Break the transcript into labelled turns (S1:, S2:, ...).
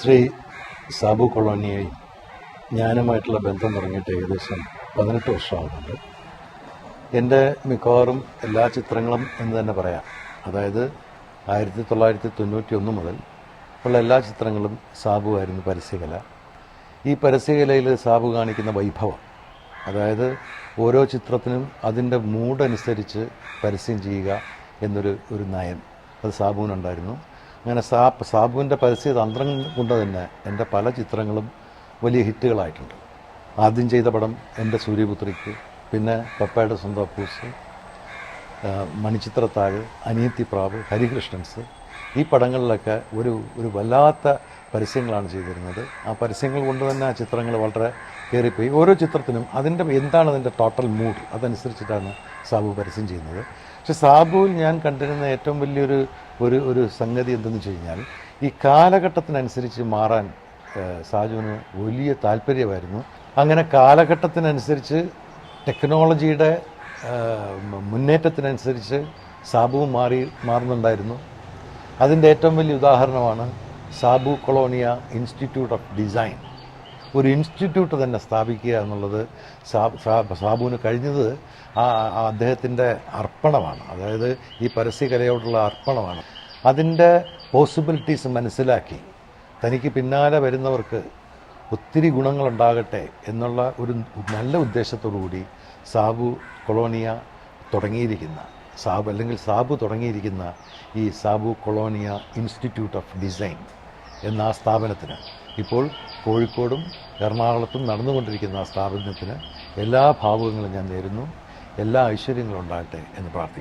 S1: ശ്രീ സാബു കൊളോണിയയും ഞാനുമായിട്ടുള്ള ബന്ധം തുടങ്ങിയിട്ട് ഏകദേശം 18 വർഷമാകുന്നുണ്ട്. എൻ്റെ മിക്കവാറും എല്ലാ ചിത്രങ്ങളും എന്ന് തന്നെ പറയാം. അതായത് 1991 മുതൽ ഉള്ള എല്ലാ ചിത്രങ്ങളും സാബു ആയിരുന്നു പരസ്യകല. ഈ പരസ്യകലയിൽ സാബു കാണിക്കുന്ന വൈഭവം, അതായത് ഓരോ ചിത്രത്തിനും അതിൻ്റെ മൂഡനുസരിച്ച് പരസ്യം ചെയ്യുക എന്നൊരു നയം അത് സാബുവിനുണ്ടായിരുന്നു. അങ്ങനെ സാബുവിൻ്റെ പരസ്യ തന്ത്രം കൊണ്ട് തന്നെ എൻ്റെ പല ചിത്രങ്ങളും വലിയ ഹിറ്റുകളായിട്ടുണ്ട്. ആദ്യം ചെയ്ത പടം എൻ്റെ സൂര്യപുത്രിക്ക്, പിന്നെ പപ്പയുടെ സ്വന്തം അപ്പൂസ്, മണിച്ചിത്രത്താഴ്, അനിയത്തിപ്രാവ്, ഹരികൃഷ്ണൻസ്, ഈ പടങ്ങളിലൊക്കെ ഒരു വല്ലാത്ത പരസ്യങ്ങളാണ് ചെയ്തിരുന്നത്. ആ പരസ്യങ്ങൾ കൊണ്ട് തന്നെ ആ ചിത്രങ്ങൾ വളരെ കയറിപ്പോയി. ഓരോ ചിത്രത്തിനും എന്താണ് അതിൻ്റെ ടോട്ടൽ മൂഡ് അതനുസരിച്ചിട്ടാണ് സാബു പരസ്യം ചെയ്യുന്നത്. പക്ഷെ സാബുവിൽ ഞാൻ കണ്ടിരുന്ന ഏറ്റവും വലിയൊരു സംഗതി എന്തെന്ന് വെച്ച് കഴിഞ്ഞാൽ, ഈ കാലഘട്ടത്തിനനുസരിച്ച് മാറാൻ സാജുവിന് വലിയ താല്പര്യമായിരുന്നു. അങ്ങനെ കാലഘട്ടത്തിനനുസരിച്ച് ടെക്നോളജിയുടെ മുന്നേറ്റത്തിനനുസരിച്ച് സാബുവും മാറുന്നുണ്ടായിരുന്നു. അതിൻ്റെ ഏറ്റവും വലിയ ഉദാഹരണമാണ് Sabu colonia institute of design. ഒരു ഇൻസ്റ്റിറ്റ്യൂട്ട് തന്നെ സ്ഥാപിക്കുക എന്നുള്ളത് സാബുവിന് കഴിഞ്ഞത് അദ്ദേഹത്തിൻ്റെ അർപ്പണമാണ്. അതായത് ഈ പരസ്യകലയോടുള്ള അർപ്പണമാണ്. അതിൻ്റെ പോസിബിലിറ്റീസ് മനസ്സിലാക്കി തനിക്ക് പിന്നാലെ വരുന്നവർക്ക് ഒത്തിരി ഗുണങ്ങളുണ്ടാകട്ടെ എന്നുള്ള ഒരു നല്ല ഉദ്ദേശത്തോടു കൂടി സാബു കൊളോണിയ തുടങ്ങിയിരിക്കുന്ന ഈ Sabu colonia institute of design എന്ന ആ സ്ഥാപനത്തിന്, ഇപ്പോൾ കോഴിക്കോടും എറണാകുളത്തും നടന്നുകൊണ്ടിരിക്കുന്ന ആ സ്ഥാപനത്തിന് എല്ലാ ഭാവുകങ്ങളും ഞാൻ നേരുന്നു. എല്ലാ ഐശ്വര്യങ്ങളും ഉണ്ടാകട്ടെ എന്ന് പ്രാർത്ഥിക്കുന്നു.